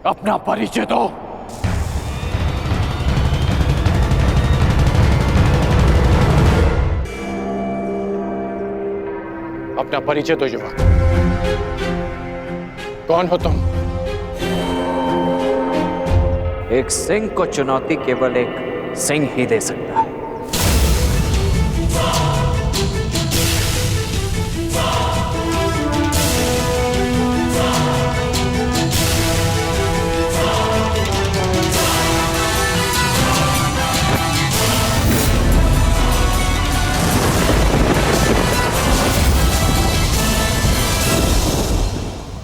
अपना परिचय दो। अपना परिचय दो युवक। कौन हो तुम? एक सिंह को चुनौती केवल एक सिंह ही दे सकता है।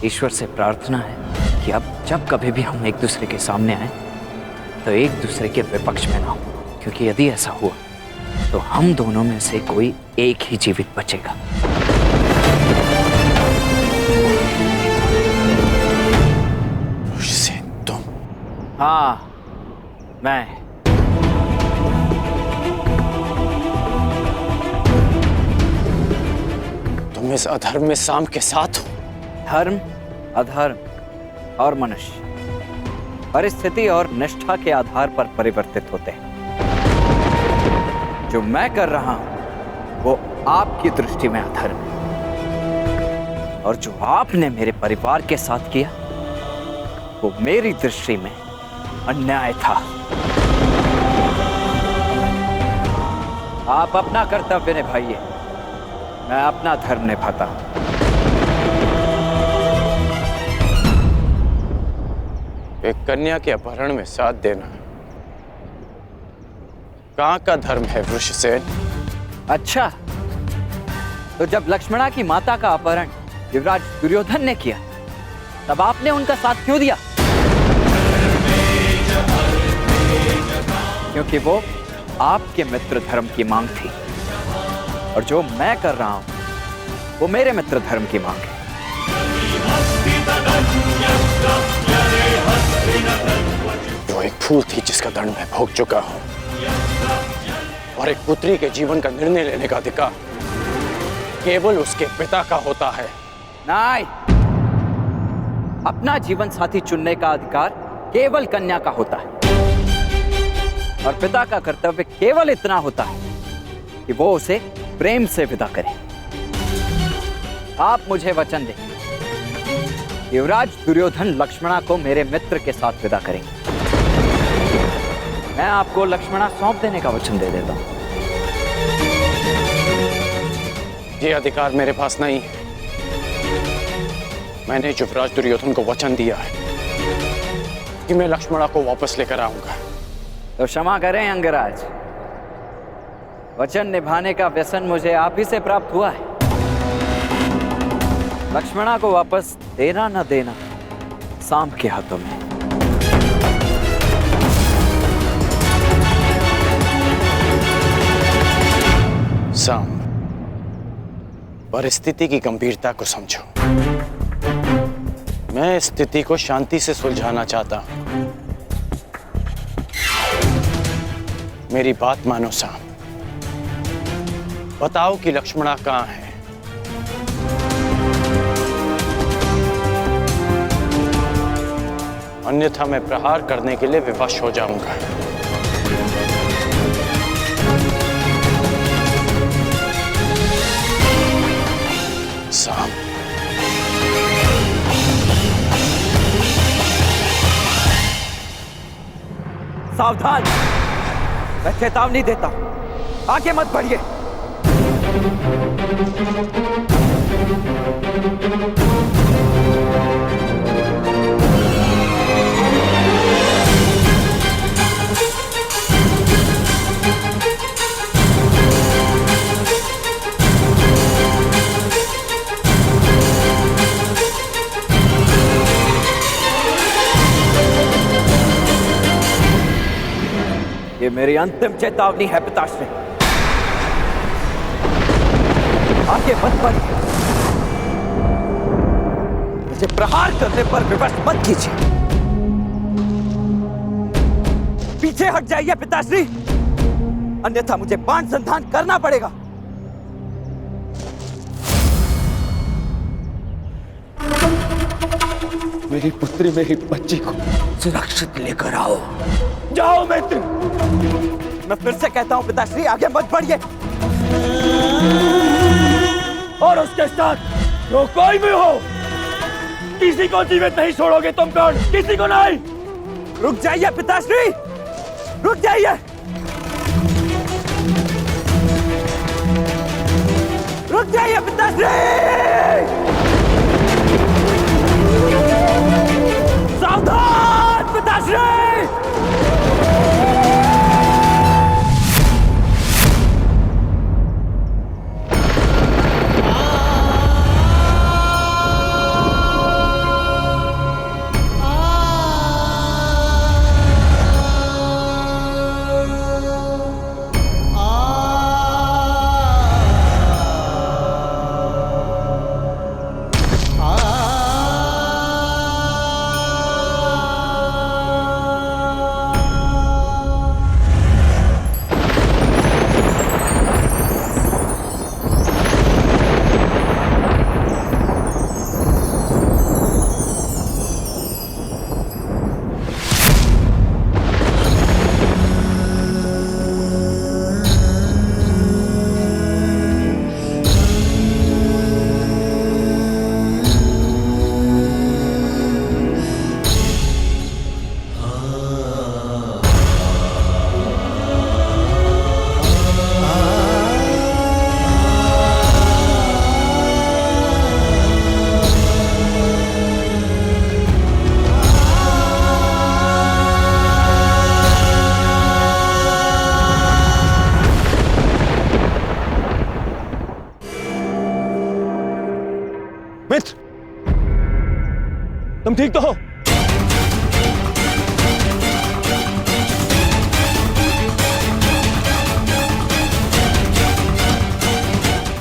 ईश्वर से प्रार्थना है कि अब जब कभी भी हम एक दूसरे के सामने आए तो एक दूसरे के विपक्ष में ना हो, क्योंकि यदि ऐसा हुआ तो हम दोनों में से कोई एक ही जीवित बचेगा। तुम? हाँ, मैं। तुम इस अधर्म में शाम के साथ हो। धर्म, अधर्म और मनुष्य परिस्थिति और निष्ठा के आधार पर परिवर्तित होते हैं। जो मैं कर रहा हूं वो आपकी दृष्टि में अधर्म है, और जो आपने मेरे परिवार के साथ किया वो मेरी दृष्टि में अन्याय था। आप अपना कर्तव्य निभाइए, मैं अपना धर्म निभाता हूं। एक कन्या के अपहरण में साथ देना कहाँ का धर्म है वृषसेन? अच्छा, तो जब लक्ष्मणा की माता का अपहरण युवराज दुर्योधन ने किया तब आपने उनका साथ क्यों दिया? क्योंकि वो आपके मित्र धर्म की मांग थी, और जो मैं कर रहा हूं वो मेरे मित्र धर्म की मांग है। जो एक फूल थी जिसका दंड मैं भोग चुका हूं, और एक पुत्री के जीवन का निर्णय लेने का अधिकार केवल उसके पिता का होता है। नहीं, अपना जीवन साथी चुनने का अधिकार केवल कन्या का होता है, और पिता का कर्तव्य केवल इतना होता है कि वो उसे प्रेम से विदा करे। आप मुझे वचन दें, युवराज दुर्योधन लक्ष्मणा को मेरे मित्र के साथ विदा करेंगे। मैं आपको लक्ष्मणा सौंप देने का वचन दे देता हूं। ये अधिकार मेरे पास नहीं है। मैंने युवराज दुर्योधन को वचन दिया है कि मैं लक्ष्मणा को वापस लेकर आऊंगा। तो क्षमा करें अंगराज, वचन निभाने का व्यसन मुझे आप ही से प्राप्त हुआ है। लक्ष्मणा को वापस देना न देना सांब के हाथों में। सांब, परिस्थिति की गंभीरता को समझो। मैं स्थिति को शांति से सुलझाना चाहता हूं। मेरी बात मानो सांब। बताओ कि लक्ष्मणा कहां है? अन्यथा मैं प्रहार करने के लिए विवश हो जाऊंगा। सांब, सावधान, मैं चेतावनी देता हूं, आगे मत बढ़िए। ये मेरी अंतिम चेतावनी है पिताश्री, आगे मत बढ़िए। मुझे प्रहार करने पर विवश मत कीजिए। पीछे हट जाइए पिताश्री, अन्यथा मुझे बाण संधान करना पड़ेगा। मेरी पुत्री, मेरी बच्ची को सुरक्षित लेकर आओ। जाओ मित्र। मैं फिर से कहता हूँ पिताश्री, आगे मत बढ़िए। और उसके साथ जो कोई भी हो, किसी को जीवित नहीं छोड़ोगे तुम कौन? किसी को नहीं। रुक जाइए पिताश्री, रुक जाइए। रुक जाइए पिताश्री। सावधान पिताश्री। मित्र, तुम ठीक तो हो?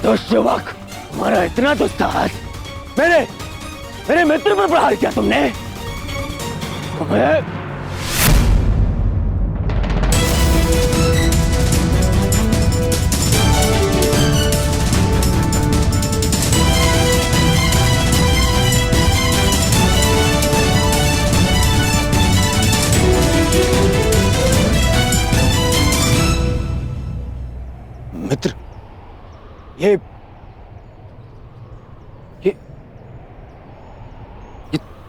दुष्यवक, तुम्हारा इतना दुस्साहस, मेरे मित्र पर प्रहार किया तुमने। तुम्हें मित्र, ये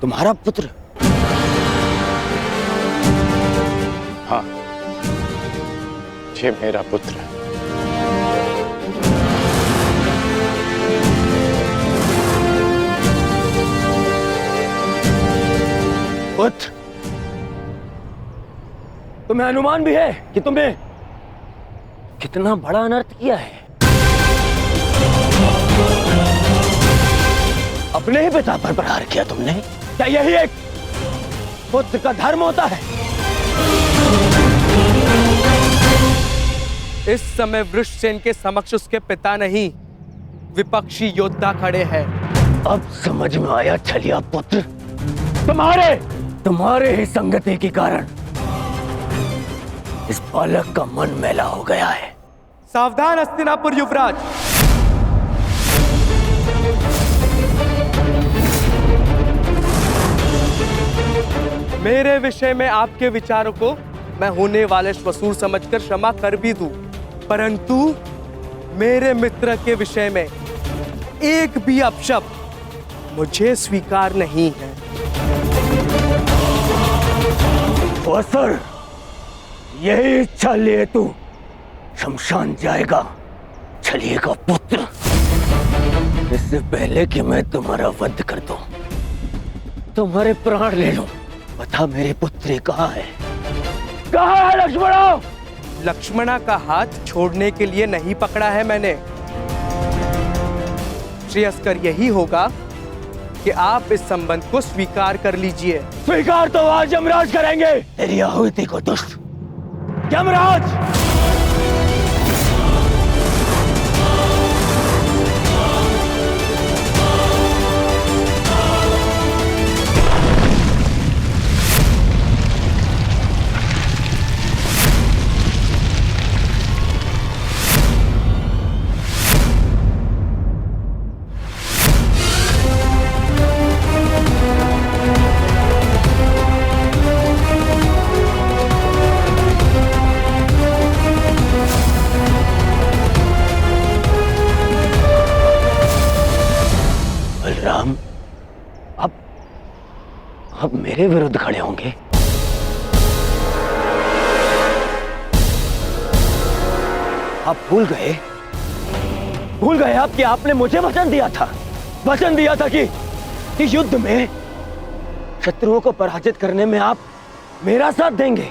तुम्हारा पुत्र? हाँ, ये मेरा पुत्र है। पुत्र, तुम्हें अनुमान भी है कि तुमने कितना बड़ा अनर्थ किया है। अपने ही पिता पर प्रहार किया तुमने। क्या यही एक पुत्र का धर्म होता है? इस समय वृषसेन के समक्ष उसके पिता नहीं, विपक्षी योद्धा खड़े हैं। अब समझ में आया छलिया पुत्र, तुम्हारे ही संगति के कारण इस बालक का मन मैला हो गया है। सावधान हस्तिनापुर युवराज। मेरे विषय में आपके विचारों को मैं होने वाले श्वशुर समझकर क्षमा कर भी दूं, परंतु मेरे मित्र के विषय में एक भी अपशब्द मुझे स्वीकार नहीं है। सर, यही इच्छा लिए तू शमशान जाएगा छलिए का पुत्र। इससे पहले कि मैं तुम्हारा वध कर दूं, तुम्हारे प्राण ले लूं, बता मेरी पुत्री कहाँ है? कहाँ है लक्ष्मणा? लक्ष्मणा का हाथ छोड़ने के लिए नहीं पकड़ा है मैंने। श्रेयस्कर यही होगा कि आप इस संबंध को स्वीकार कर लीजिए। स्वीकार तो आज यमराज करेंगे। तेरी आहुति को दुष्ट यमराज। अब मेरे विरुद्ध खड़े होंगे? आप भूल गए आप कि आपने मुझे वचन दिया था कि युद्ध में शत्रुओं को पराजित करने में आप मेरा साथ देंगे।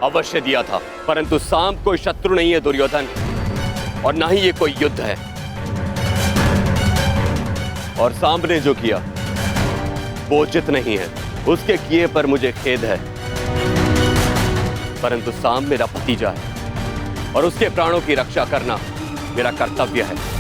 अवश्य दिया था, परंतु सांब कोई शत्रु नहीं है दुर्योधन, और ना ही ये कोई युद्ध है। और सांब ने जो किया वो उचित नहीं है, उसके किए पर मुझे खेद है। परंतु सांब मेरा भतीजा है और उसके प्राणों की रक्षा करना मेरा कर्तव्य है।